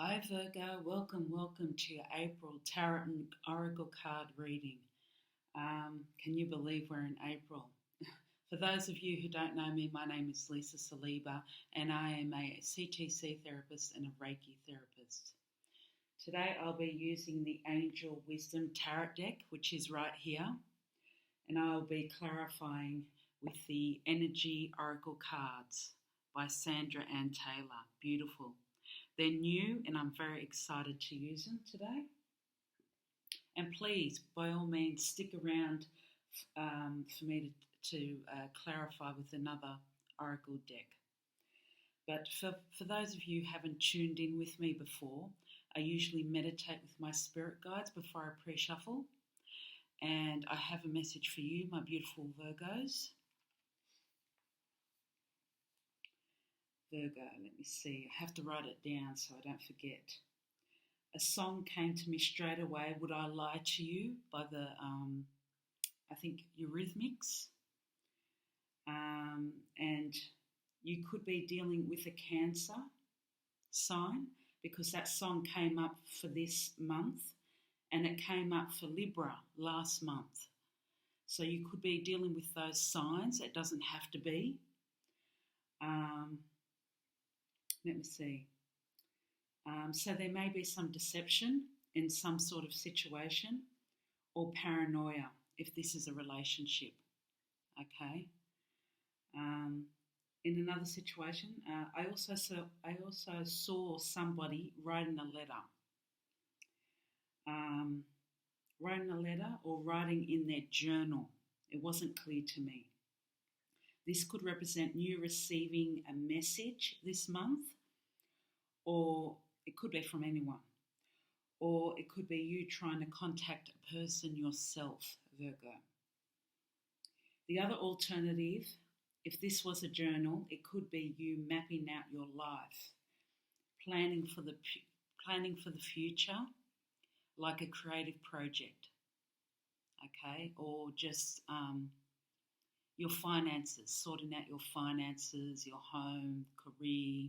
Hi Virgo, welcome to your April Tarot and Oracle card reading. Can you believe we're in April? For those of you who don't know me, my name is Lisa Saliba and I am a CTC therapist and a Reiki therapist. Today I'll be using the Angel Wisdom Tarot deck, which is right here, and I'll be clarifying with the Energy Oracle cards by Sandra Ann Taylor. Beautiful. They're new and I'm very excited to use them today. And please, by all means, stick around for me to clarify with another Oracle deck. But for those of you who haven't tuned in with me before, I usually meditate with my spirit guides before I pre-shuffle. And I have a message for you, my beautiful Virgos. Virgo, let me see. I have to write it down so I don't forget. A song came to me straight away, Would I Lie to You, by the, I think, Eurythmics. And you could be dealing with a Cancer sign because that song came up for this month and it came up for Libra last month. So you could be dealing with those signs. It doesn't have to be. Let me see. So there may be some deception in some sort of situation or paranoia if this is a relationship. Okay. In another situation, I also saw somebody writing a letter. Writing a letter or writing in their journal. It wasn't clear to me. This could represent you receiving a message this month, or it could be from anyone, or it could be you trying to contact a person yourself, Virgo. The other alternative, if this was a journal, it could be you mapping out your life, planning for the future, like a creative project, okay, or just your finances, sorting out your finances, your home, career,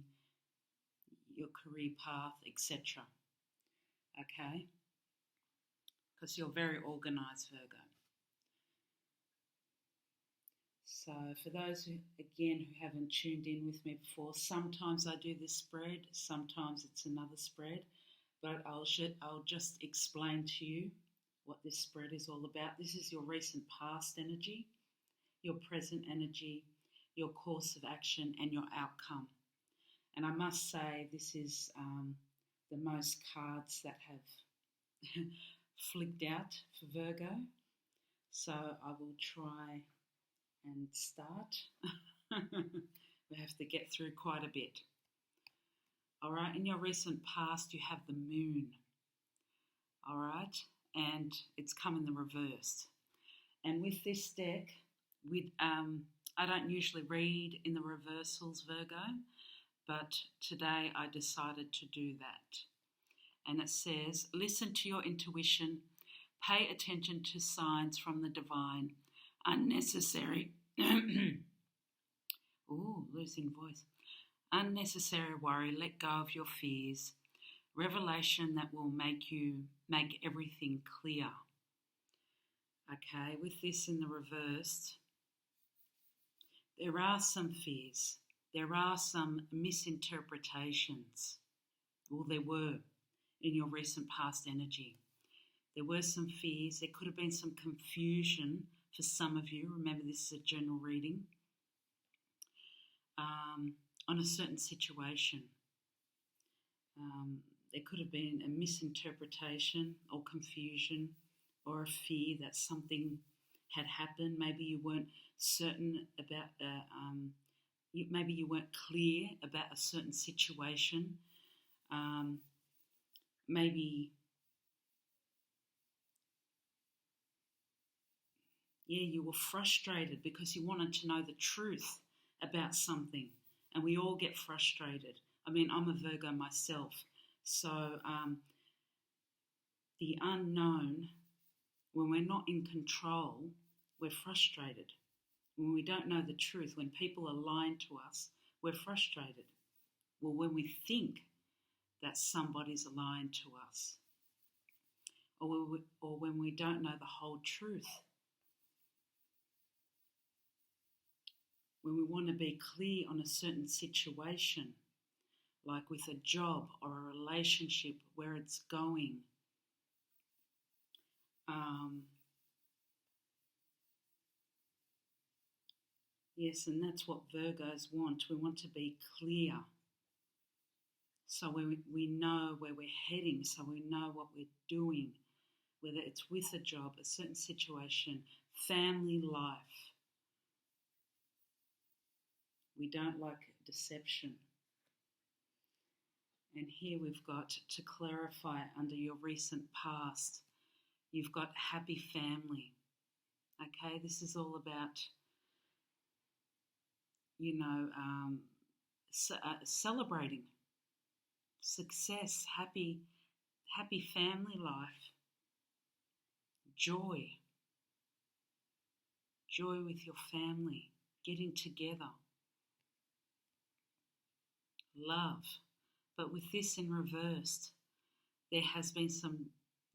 your career path, etc. Okay? Because you're very organised, Virgo. So for those who haven't tuned in with me before, sometimes I do this spread, sometimes it's another spread, but I'll just explain to you what this spread is all about. This is your recent past energy, your present energy, your course of action, and your outcome. And I must say this is the most cards that have flicked out for Virgo. So I will try and start. We have to get through quite a bit. All right, in your recent past you have the moon. All right, and it's come in the reverse. And with this deck, I don't usually read in the reversals, Virgo, but today I decided to do that. And it says, listen to your intuition, pay attention to signs from the divine, unnecessary, losing voice, unnecessary worry, let go of your fears, revelation that will make everything clear. Okay, with this in the reverse, there are some fears. There are some misinterpretations. Well, there were in your recent past energy. There were some fears. There could have been some confusion for some of you. Remember, this is a general reading. On a certain situation. There could have been a misinterpretation or confusion or a fear that something had happened. Maybe you weren't certain about maybe you weren't clear about a certain situation. Maybe you were frustrated because you wanted to know the truth about something. And we all get frustrated. I mean, I'm a Virgo myself. So the unknown, when we're not in control, we're frustrated. When we don't know the truth, when people are lying to us, we're frustrated. Well, when we think that somebody's lying to us, or when we don't know the whole truth, when we want to be clear on a certain situation, like with a job or a relationship, where it's going. Yes, and that's what Virgos want. We want to be clear, so we know where we're heading, so we know what we're doing, whether it's with a job, a certain situation, family life. We don't like deception. And here we've got, to clarify under your recent past, you've got happy family. Okay, this is all about, celebrating success, happy family life, joy with your family, getting together, love. But with this in reversed, there has been some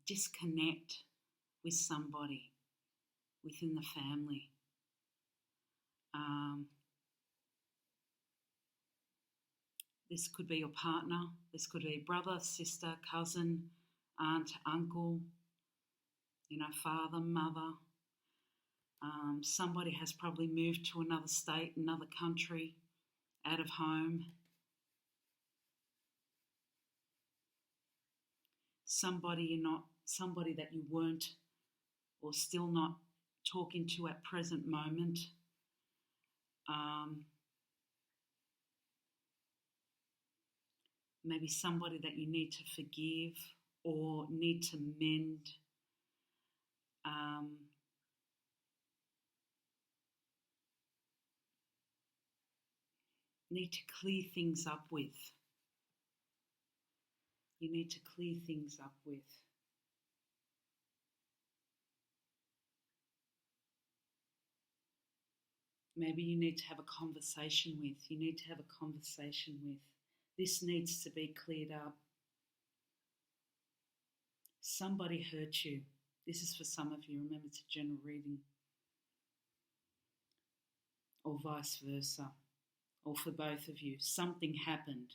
disconnect with somebody within the family. This could be your partner, this could be brother, sister, cousin, aunt, uncle, father, mother. Somebody has probably moved to another state, another country, out of home. Somebody that you weren't or still not talking to at present moment. Maybe somebody that you need to forgive or need to mend. Need to clear things up with. You need to clear things up with. Maybe you need to have a conversation with. This needs to be cleared up. Somebody hurt you. This is for some of you. Remember, it's a general reading. Or vice versa. Or for both of you. Something happened.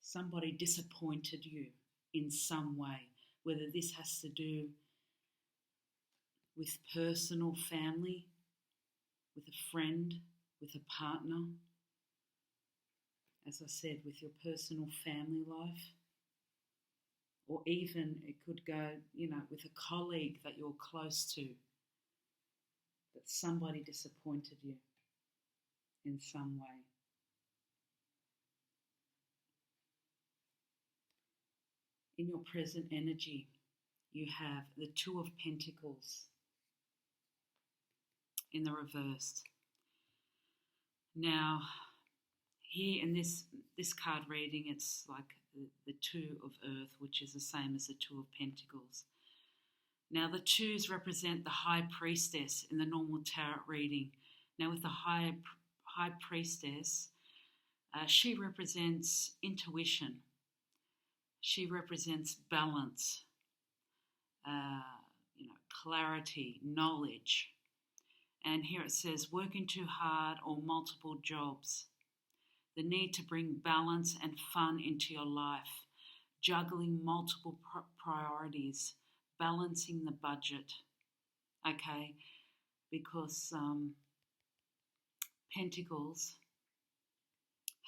Somebody disappointed you in some way. Whether this has to do with personal family, with a friend, with a partner, as I said, with your personal family life, or even it could go, with a colleague that you're close to, that somebody disappointed you in some way. In your present energy, you have the Two of Pentacles in the reversed. Now, here in this card reading, it's like the Two of Earth, which is the same as the Two of Pentacles. Now, the twos represent the High Priestess in the normal tarot reading. Now, with the High Priestess, she represents intuition. She represents balance, clarity, knowledge. And here it says, working too hard or multiple jobs. The need to bring balance and fun into your life. Juggling multiple priorities. Balancing the budget. Okay? Because Pentacles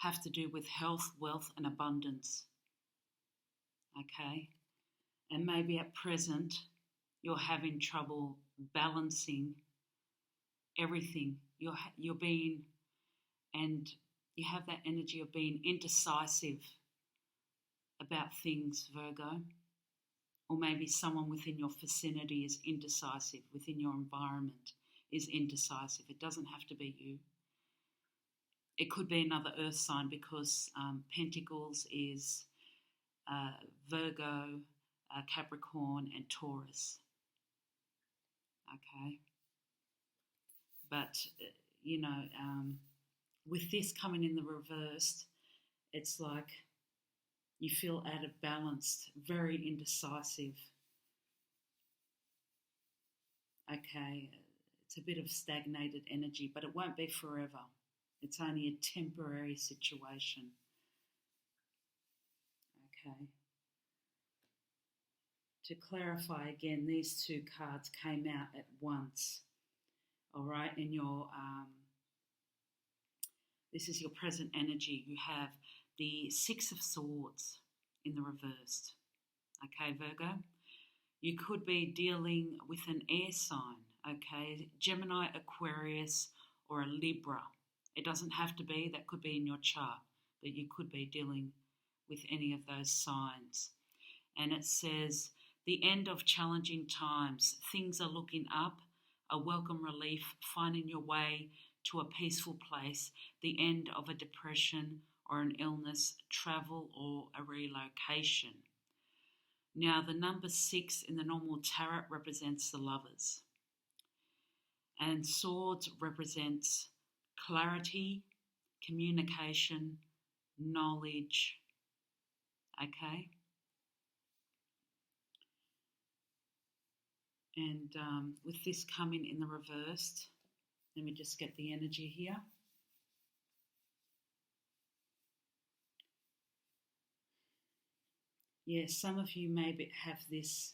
have to do with health, wealth, and abundance. Okay? And maybe at present, you're having trouble balancing everything. You're being, and you have that energy of being indecisive about things, Virgo. Or maybe someone within your vicinity is indecisive, within your environment is indecisive. It doesn't have to be you. It could be another earth sign, because Pentacles is Virgo, Capricorn, and Taurus. Okay? But, with this coming in the reversed, it's like you feel out of balance, very indecisive. Okay, it's a bit of stagnated energy, but it won't be forever. It's only a temporary situation. Okay. To clarify again, these two cards came out at once. All right, in your this is your present energy. You have the Six of Swords in the reversed. Okay, Virgo. You could be dealing with an air sign, okay, Gemini, Aquarius, or a Libra. It doesn't have to be, that could be in your chart, but you could be dealing with any of those signs. And it says, the end of challenging times, things are looking up, a welcome relief, finding your way to a peaceful place, the end of a depression or an illness, travel or a relocation. Now, the number 6 in the normal tarot represents the lovers. And swords represents clarity, communication, knowledge. Okay? And with this coming in the reversed, let me just get the energy here. Yes, some of you maybe have this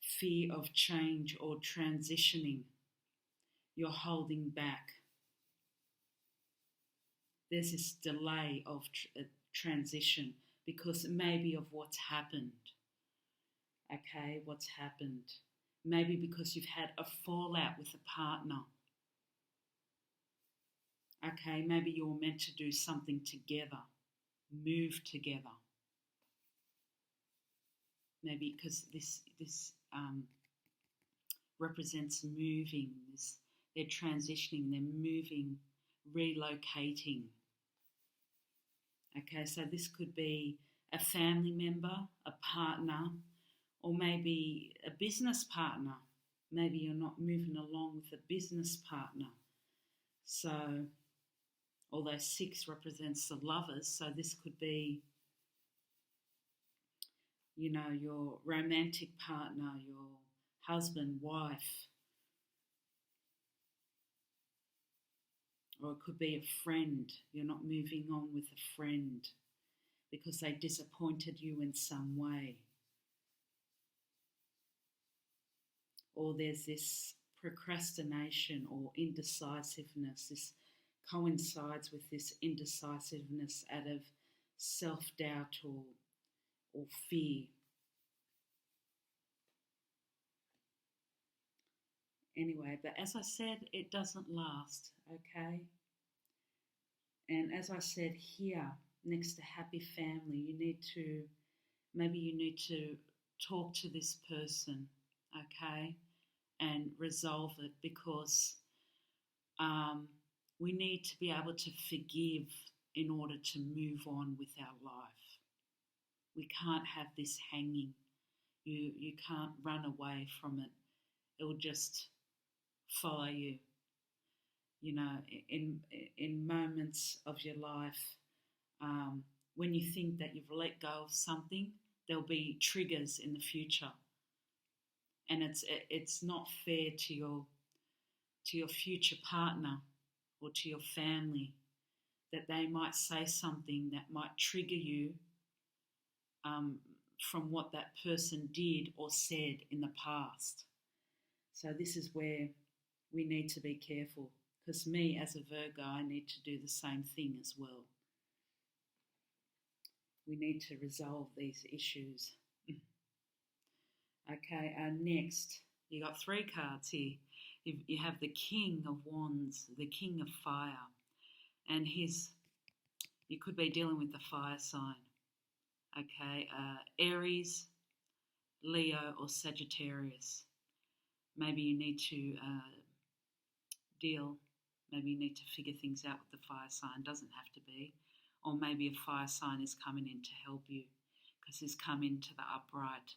fear of change or transitioning. You're holding back. There's this delay of transition because maybe of what's happened. Okay, what's happened. Maybe because you've had a fallout with a partner. Okay, maybe you're meant to do something together, move together. Maybe because this represents moving. They're transitioning. They're moving, relocating. Okay, so this could be a family member, a partner, or maybe a business partner. Maybe you're not moving along with a business partner. So, although 6 represents the lovers, so this could be, you know, your romantic partner, your husband, wife, or it could be a friend. You're not moving on with a friend because they disappointed you in some way. Or there's this procrastination or indecisiveness. This coincides with this indecisiveness out of self-doubt or fear. Anyway, but as I said, it doesn't last, okay? And as I said here, next to happy family, maybe you need to talk to this person, okay? And resolve it because we need to be able to forgive in order to move on with our life. We can't have this hanging. You can't run away from it. It will just follow you. You know, in moments of your life, when you think that you've let go of something, there'll be triggers in the future, and it's not fair to your future partner or to your family that they might say something that might trigger you from what that person did or said in the past. So this is where we need to be careful, because me as a Virgo, I need to do the same thing as well. We need to resolve these issues. Okay, next, you got 3 cards here. You have the King of Wands, the King of Fire, and you could be dealing with the fire sign. Okay, Aries, Leo, or Sagittarius. Maybe you need to maybe you need to figure things out with the fire sign. Doesn't have to be. Or maybe a fire sign is coming in to help you because it's come into the upright.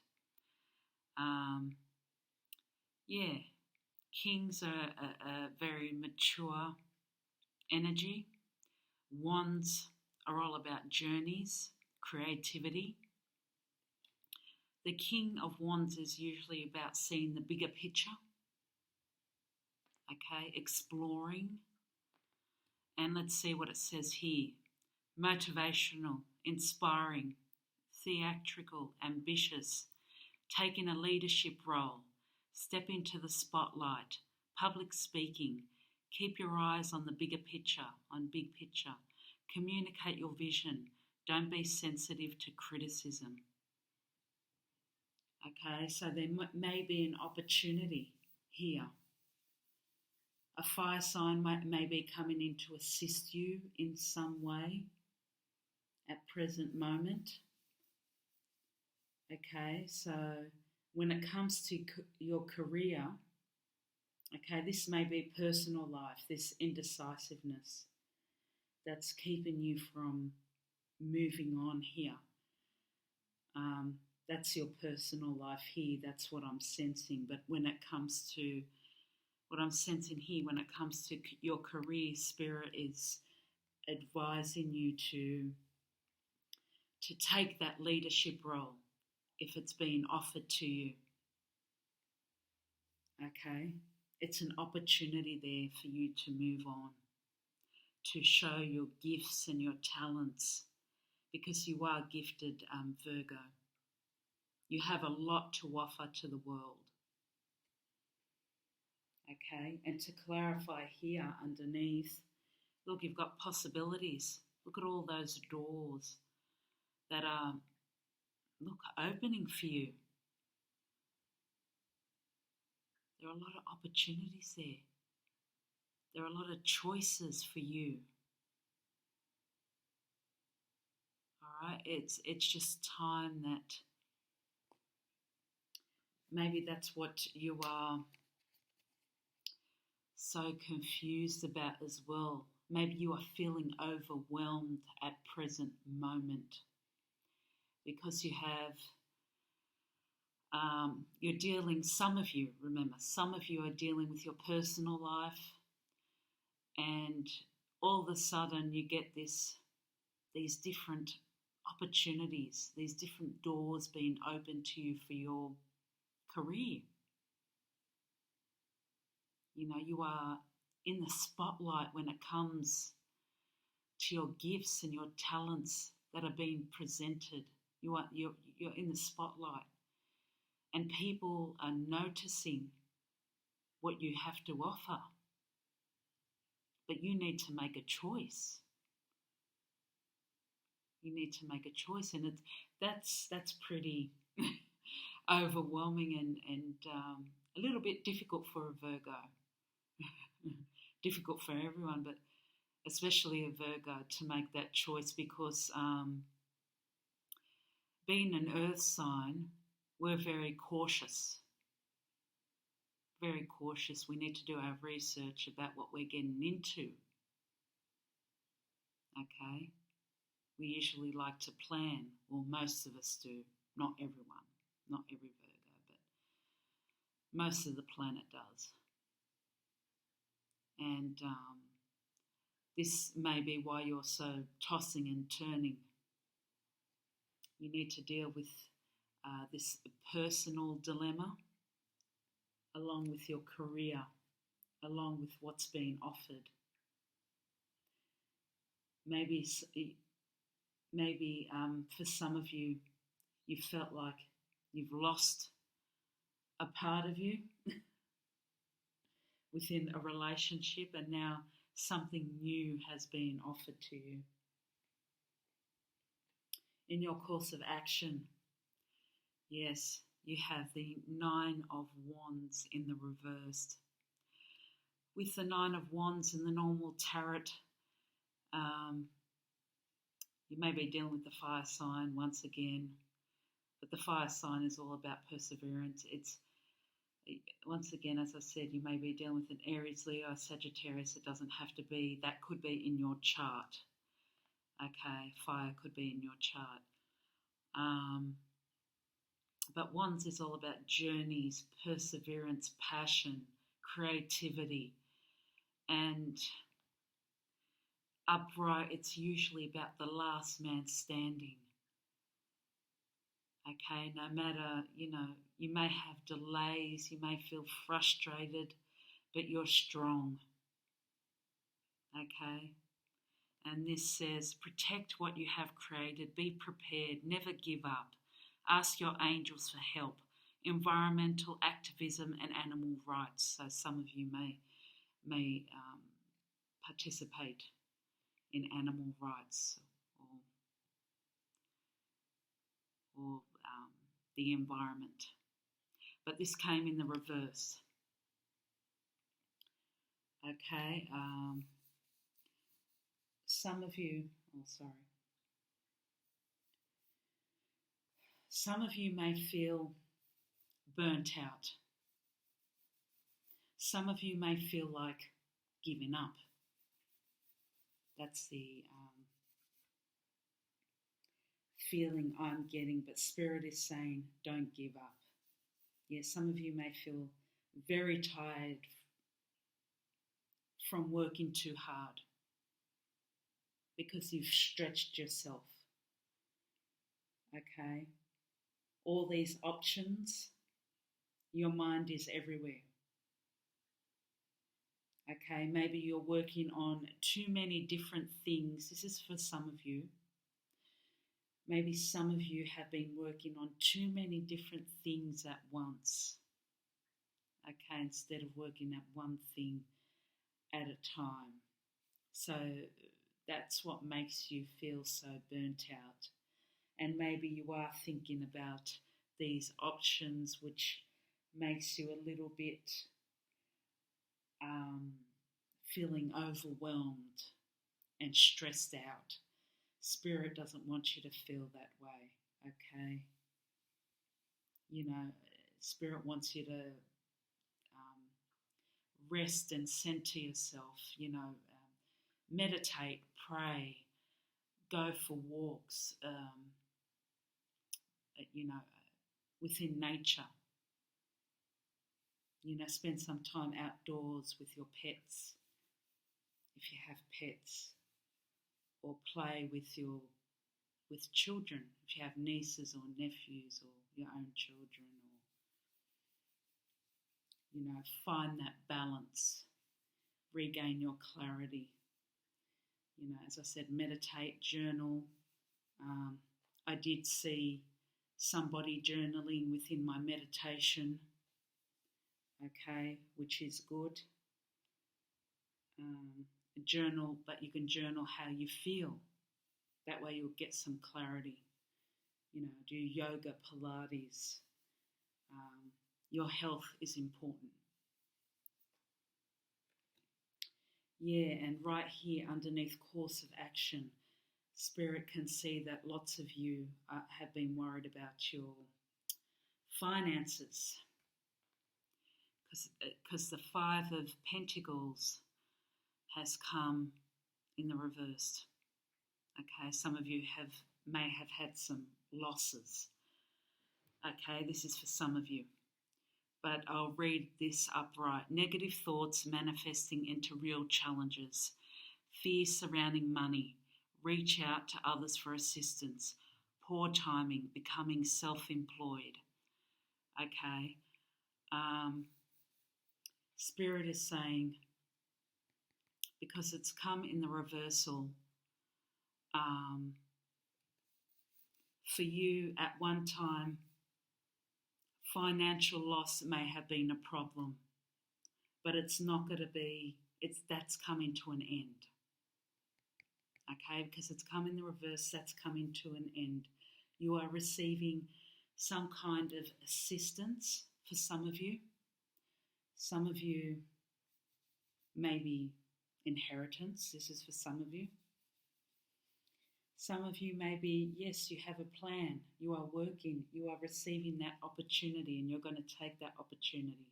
Kings are very mature, energy. Wands are all about journeys, creativity. The King of Wands is usually about seeing the bigger picture, okay, exploring. And let's see what it says here. Motivational, inspiring, theatrical, ambitious, taking a leadership role, step into the spotlight, public speaking, keep your eyes on the bigger picture, on big picture, communicate your vision, don't be sensitive to criticism. Okay, so there may be an opportunity here. A fire sign may be coming in to assist you in some way at present moment. Okay, so when it comes to your career, okay, this may be personal life, this indecisiveness that's keeping you from moving on here. That's your personal life here, that's what I'm sensing. But when it comes to what I'm sensing here, when it comes to your career, Spirit is advising you to take that leadership role if it's being offered to you. Okay? It's an opportunity there for you to move on, to show your gifts and your talents, because you are gifted, Virgo. You have a lot to offer to the world. Okay, and to clarify here underneath, look, you've got possibilities. Look at all those doors that are, opening for you. There are a lot of opportunities there. There are a lot of choices for you. All right, it's just time that maybe that's what you are so confused about as well. Maybe you are feeling overwhelmed at present moment because you have, you're dealing, some of you are dealing with your personal life, and all of a sudden you get these different opportunities, these different doors being opened to you for your career. You know, you are in the spotlight when it comes to your gifts and your talents that are being presented. You're in the spotlight, and people are noticing what you have to offer. But you need to make a choice. You need to make a choice, and that's pretty overwhelming and a little bit difficult for a Virgo. Difficult for everyone, but especially a Virgo to make that choice, because being an earth sign, we're very cautious. Very cautious. We need to do our research about what we're getting into. Okay? We usually like to plan, well, most of us do. Not everyone, not every Virgo, but most of the planet does. And this may be why you're so tossing and turning. You need to deal with this personal dilemma, along with your career, along with what's being offered. Maybe for some of you, you felt like you've lost a part of you within a relationship, and now something new has been offered to you. In your course of action, yes, you have the Nine of Wands in the reversed. With the Nine of Wands in the normal tarot, you may be dealing with the fire sign once again, but the fire sign is all about perseverance. It's, once again, as I said, you may be dealing with an Aries, Leo, Sagittarius. It doesn't have to be. That could be in your chart. Okay, fire could be in your chart. But Wands is all about journeys, perseverance, passion, creativity, and upright, it's usually about the last man standing. Okay, no matter, you may have delays, you may feel frustrated, but you're strong. Okay, and this says, protect what you have created, be prepared, never give up, ask your angels for help, environmental activism and animal rights. So some of you may participate in animal rights or the environment. But this came in the reverse. Okay, some of you may feel burnt out. Some of you may feel like giving up. That's the feeling I'm getting, but Spirit is saying, don't give up. Yes, some of you may feel very tired from working too hard because you've stretched yourself. Okay? All these options, your mind is everywhere. Okay, maybe you're working on too many different things. This is for some of you. Maybe some of you have been working on too many different things at once. Okay, instead of working at one thing at a time. So that's what makes you feel so burnt out. And maybe you are thinking about these options, which makes you a little bit feeling overwhelmed and stressed out. Spirit doesn't want you to feel that way, okay? Spirit wants you to rest and center yourself, meditate, pray, go for walks, within nature. Spend some time outdoors with your pets, if you have pets, or play with children, if you have nieces or nephews or your own children, or find that balance, regain your clarity. As I said, meditate, journal. I did see somebody journaling within my meditation, okay, which is good. Journal, but you can journal how you feel. That way you'll get some clarity. Do yoga, Pilates. Your health is important. Yeah, and right here underneath course of action, Spirit can see that lots of you have been worried about your finances. Because the Five of Pentacles has come in the reverse. Okay, some of you may have had some losses. Okay, this is for some of you. But I'll read this upright. Negative thoughts manifesting into real challenges. Fear surrounding money. Reach out to others for assistance. Poor timing. Becoming self-employed. Okay. Spirit is saying, because it's come in the reversal, for you at one time, financial loss may have been a problem, but it's not going to be, that's coming to an end. Okay, because it's come in the reverse, that's coming to an end. You are receiving some kind of assistance for some of you. Some of you maybe inheritance. This is for some of you. Some of you maybe, yes, you have a plan. You are working. You are receiving that opportunity and you're going to take that opportunity.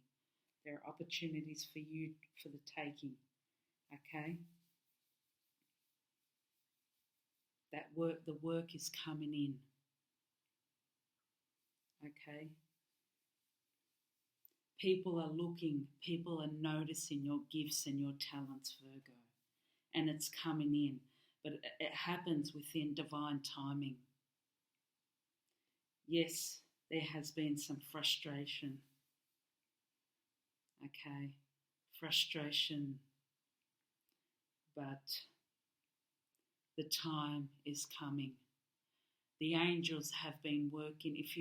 There are opportunities for you for the taking. Okay? The work is coming in. Okay? People are looking, people are noticing your gifts and your talents, Virgo. and it's coming in. But it happens within divine timing. Yes, there has been some frustration. Okay, frustration, but the time is coming. The angels have been working. If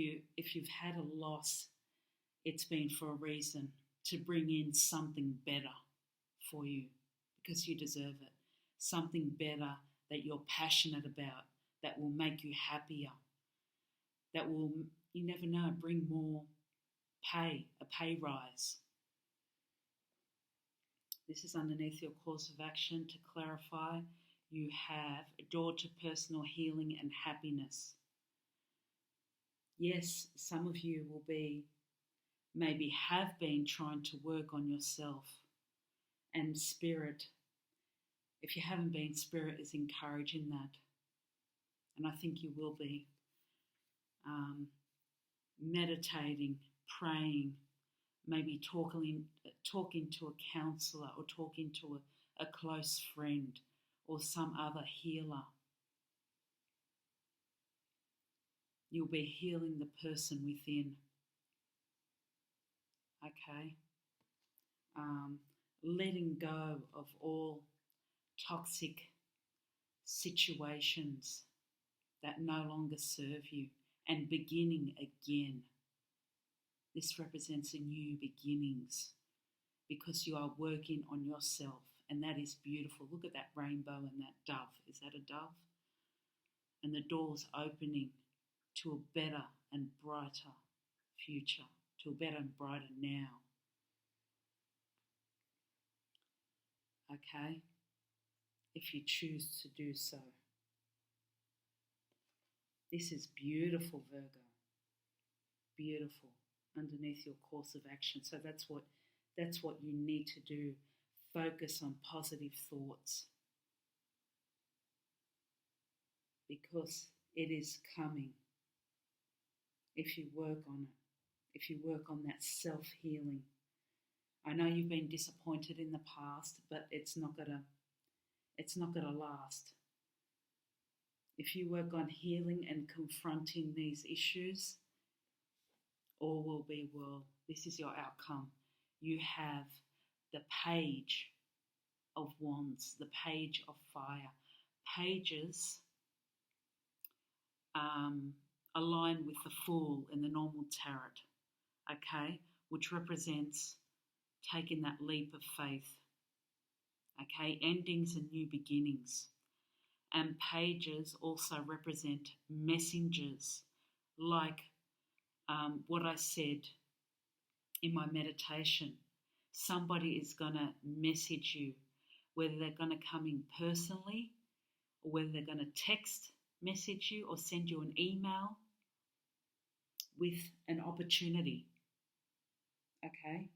you've had a loss, it's been for a reason, to bring in something better for you, because you deserve it. Something better that you're passionate about, that will make you happier, that will, you never know, bring more pay, a pay rise. This is underneath your course of action. To clarify, you have a door to personal healing and happiness. Yes, some of you will be, maybe have been trying to work on yourself, and Spirit, if you haven't been, Spirit is encouraging that, and I think you will be. Meditating, praying, maybe talking to a counsellor, or talking to a close friend or some other healer. You'll be healing the person within. Okay? Letting go of all toxic situations that no longer serve you, and beginning again. This represents a new beginnings, because you are working on yourself, and that is beautiful. Look at that rainbow and that dove. Is that a dove? And the door's opening to a better and brighter future, to a better and brighter now. Okay? If you choose to do so. This is beautiful, Virgo. Beautiful. Underneath your course of action. So that's what you need to do. Focus on positive thoughts, because it is coming. If you work on it, if you work on that self-healing. I know you've been disappointed in the past, but it's not gonna last. If you work on healing and confronting these issues, all will be well. This is your outcome. You have the Page of Wands, the Page of Fire. Pages align with the Fool in the normal tarot, okay, which represents taking that leap of faith, okay, endings and new beginnings. And pages also represent messengers, like what I said in my meditation. Somebody is going to message you, whether they're going to come in personally, or whether they're going to text message you or send you an email with an opportunity, okay,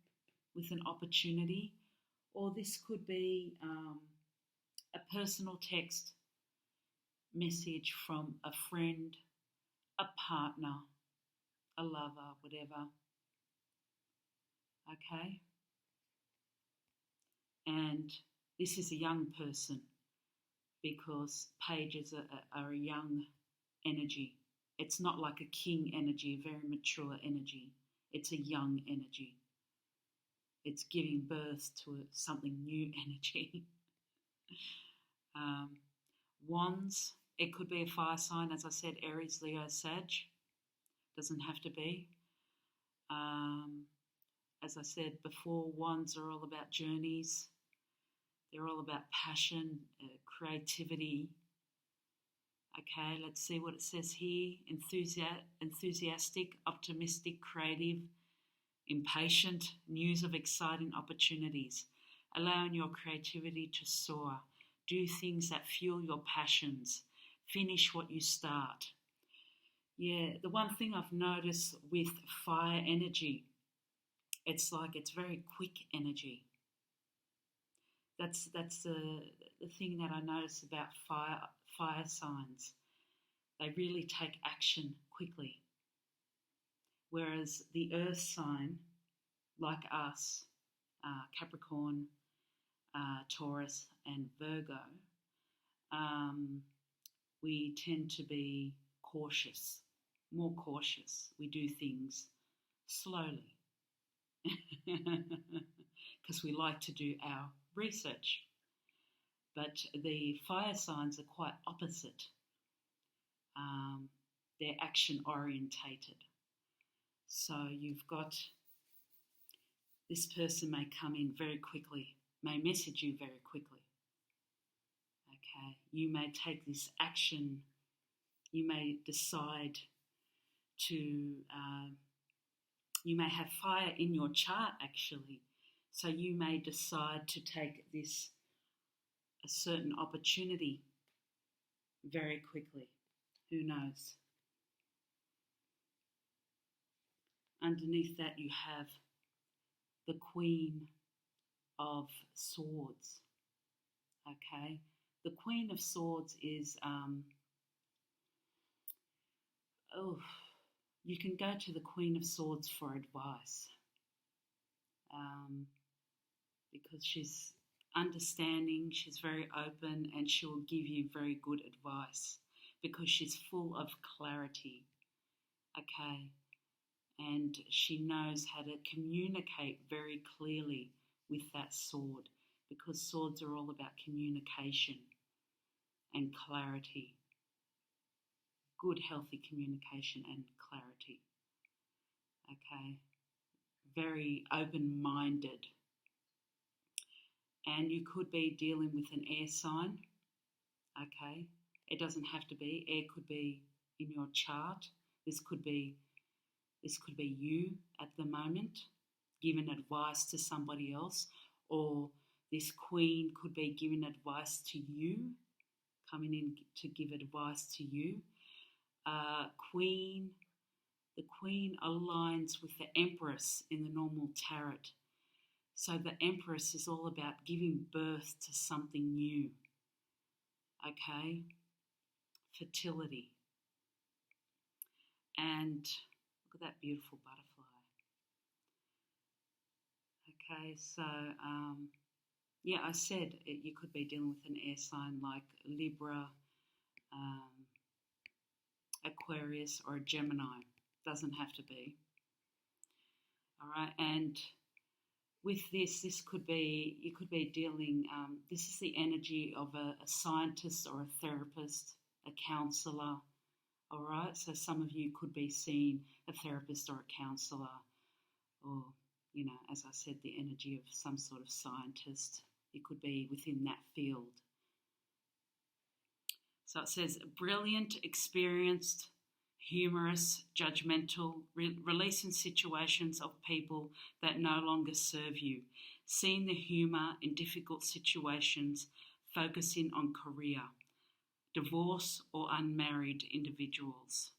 with an opportunity. Or this could be a personal text message from a friend, a partner, a lover, whatever, okay? And this is a young person, because pages are a young energy. It's not like a king energy, a very mature energy. It's a young energy. It's giving birth to something new energy. Wands, it could be a fire sign, as I said, Aries, Leo, Sag. Doesn't have to be. As I said before, wands are all about journeys. They're all about passion, creativity. Okay, let's see what it says here. Enthusiastic, optimistic, creative, impatient, news of exciting opportunities. Allowing your creativity to soar. Do things that fuel your passions. Finish what you start. Yeah, the one thing I've noticed with fire energy, it's like it's very quick energy. That's the thing that I notice about fire signs. They really take action quickly. Whereas the earth sign, like us, Capricorn, Taurus and Virgo, we tend to be cautious, more cautious. We do things slowly because we like to do our research. But the fire signs are quite opposite. They're action orientated. So you've got this person may come in very quickly, may message you very quickly. Okay, you may take this action. You may decide to, you may have fire in your chart actually. So you may decide to take a certain opportunity very quickly. Who knows? Underneath that you have the Queen of Swords. Okay? The Queen of Swords is, you can go to the Queen of Swords for advice because she's understanding, she's very open, and she will give you very good advice because she's full of clarity. Okay? And she knows how to communicate very clearly with that sword, because swords are all about communication and clarity. Good, healthy communication and clarity. Okay? Very open-minded. And you could be dealing with an air sign. Okay? It doesn't have to be. Air could be in your chart. This could be you at the moment, giving advice to somebody else, or this queen could be giving advice to you, coming in to give advice to you. The queen aligns with the Empress in the normal tarot. So the Empress is all about giving birth to something new. Okay? Fertility. And look at that beautiful butterfly. Okay, so yeah, I said you could be dealing with an air sign like Libra, Aquarius, or a Gemini. Doesn't have to be. All right, and with this could be, you could be dealing, this is the energy of a scientist or a therapist, a counsellor. All right, so some of you could be seeing a therapist or a counsellor, or, you know, as I said, the energy of some sort of scientist. It could be within that field. So it says, brilliant, experienced, humorous, judgmental, releasing situations of people that no longer serve you, seeing the humour in difficult situations, focusing on career, divorce or unmarried individuals.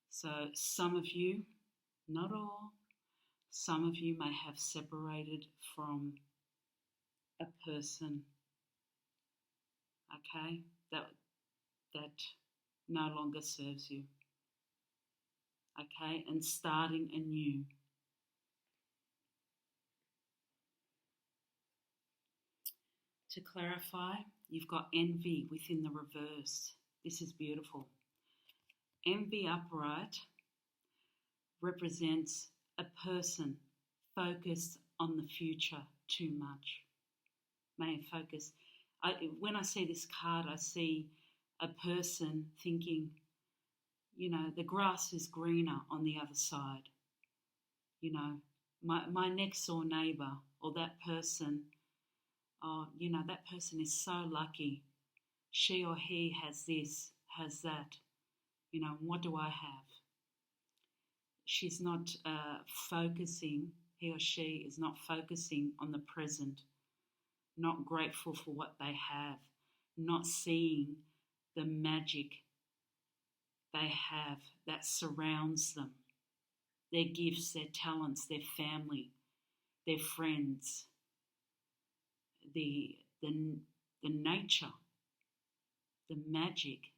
So some of you, not all, some of you may have separated from a person, okay, that no longer serves you, okay, and starting anew. To clarify, you've got envy within the reverse. This is beautiful. Envy upright represents a person focused on the future too much. May focus. When I see this card, I see a person thinking, you know, the grass is greener on the other side. You know, my next door neighbour or that person, oh, you know, that person is so lucky. She or he has this, has that. You know, what do I have? She's not focusing, he or she is not focusing on the present, not grateful for what they have, not seeing the magic they have that surrounds them, their gifts, their talents, their family, their friends, the nature, the magic,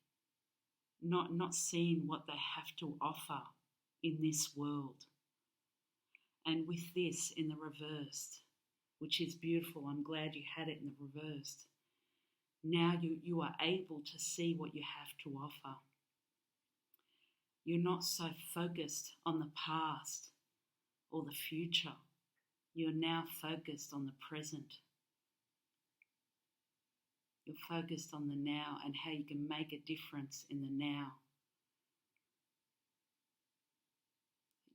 not seeing what they have to offer in this world. And with this in the reverse, which is beautiful. I'm glad you had it in the reversed. Now you are able to see what you have to offer. You're not so focused on the past or the future. You're now focused on the present. You're focused on the now and how you can make a difference in the now.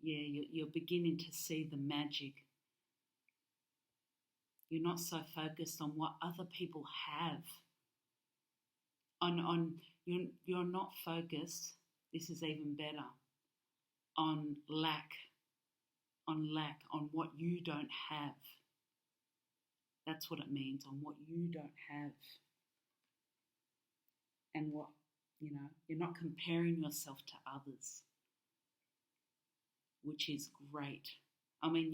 Yeah, you're beginning to see the magic. You're not so focused on what other people have. You're not focused, this is even better, on lack, on what you don't have. That's what it means, on what you don't have. And what, you're not comparing yourself to others, which is great. I mean,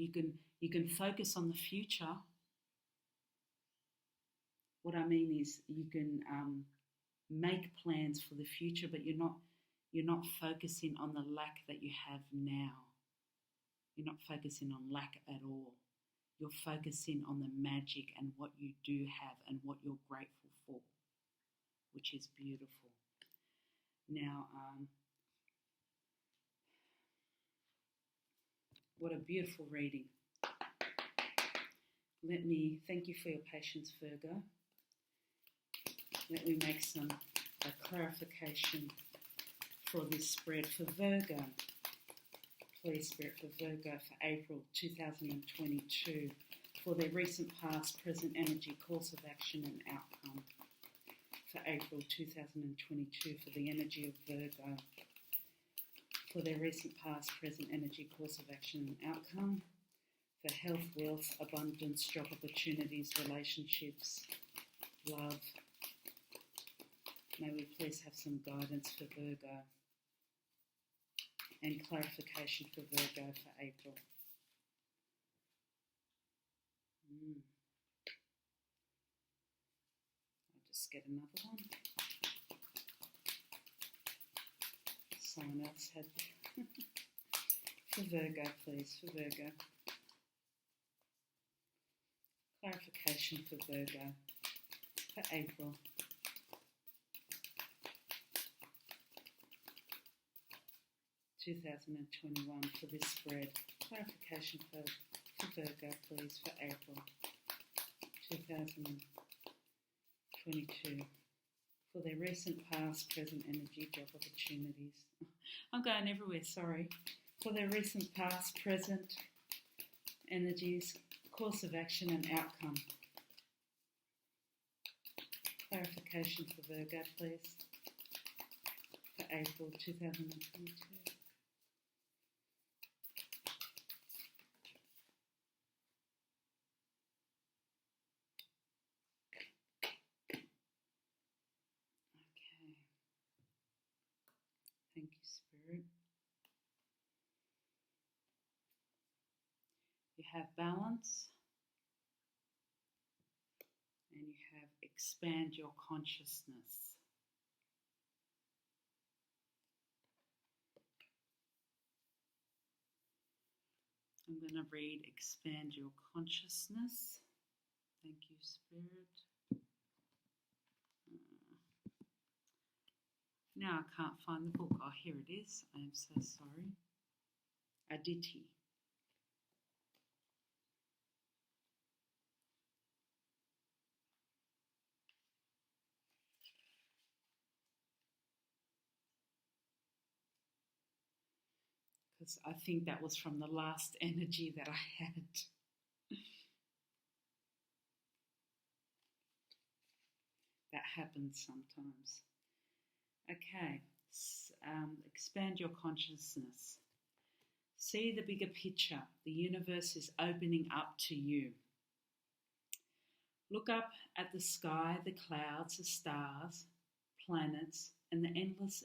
you can focus on the future. What I mean is you can make plans for the future, but you're not focusing on the lack that you have now. You're not focusing on lack at all. You're focusing on the magic and what you do have and what you're grateful for, which is beautiful. Now, what a beautiful reading. Let me thank you for your patience, Virgo. Let me make a clarification for this spread for Virgo. Please, Spirit, for Virgo for April 2022, for their recent, past, present energy, course of action and outcome. For April 2022, for the energy of Virgo, for their recent, past, present energy, course of action and outcome. For health, wealth, abundance, job opportunities, relationships, love. May we please have some guidance for Virgo and clarification for Virgo for April. I'll just get another one. Someone else had for Virgo, please, for Virgo. Clarification for Virgo for April. (2021) for this spread. Clarification for Virgo, please, for April 2022. For their recent, past, present energy, job opportunities. I'm going everywhere, sorry. For their recent, past, present energies, course of action and outcome. Clarification for Virgo, please, for April 2022. Thank you, Spirit. You have balance and you have expand your consciousness. I'm going to read expand your consciousness. Thank you, Spirit. Now I can't find the book. Oh, here it is. I am so sorry. Aditi. Because I think that was from the last energy that I had. That happens sometimes. Okay, expand your consciousness. See the bigger picture. The universe is opening up to you. Look up at the sky, the clouds, the stars, planets, and the endless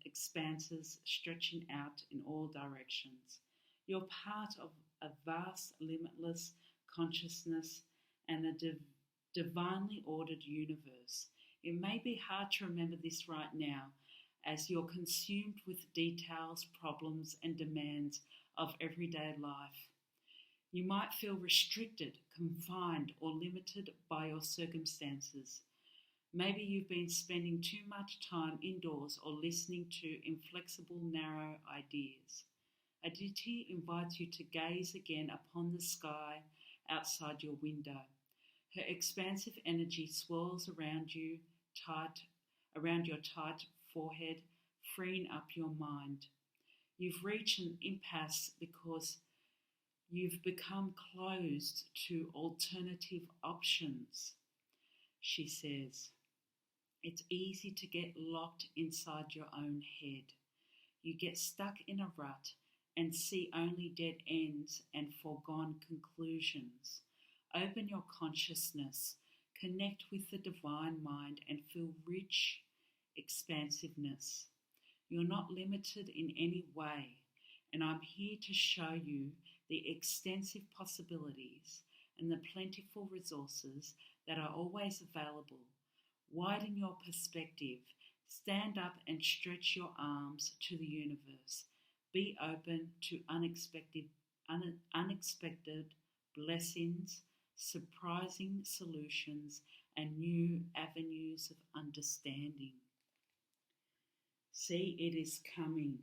expanses stretching out in all directions. You're part of a vast, limitless consciousness and a divinely ordered universe. It may be hard to remember this right now as you're consumed with details, problems, and demands of everyday life. You might feel restricted, confined, or limited by your circumstances. Maybe you've been spending too much time indoors or listening to inflexible, narrow ideas. Aditi invites you to gaze again upon the sky outside your window. Her expansive energy swirls around you, around your tight forehead, freeing up your mind. You've reached an impasse because you've become closed to alternative options, she says. It's easy to get locked inside your own head. You get stuck in a rut and see only dead ends and foregone conclusions. Open your consciousness, connect with the divine mind, and feel rich expansiveness. You're not limited in any way, and I'm here to show you the extensive possibilities and the plentiful resources that are always available. Widen your perspective, stand up and stretch your arms to the universe. Be open to unexpected blessings, surprising solutions, and new avenues of understanding. See, it is coming.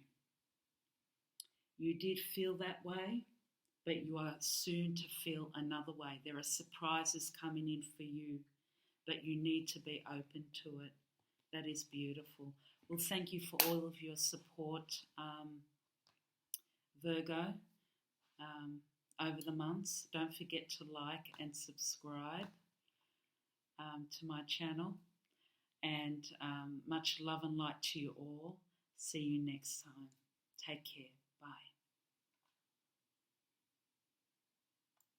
You did feel that way, but you are soon to feel another way. There are surprises coming in for you, but you need to be open to it. That is beautiful. Well, thank you for all of your support, Virgo, over the months. Don't forget to like and subscribe to my channel. And much love and light to you all. See you next time. Take care. Bye.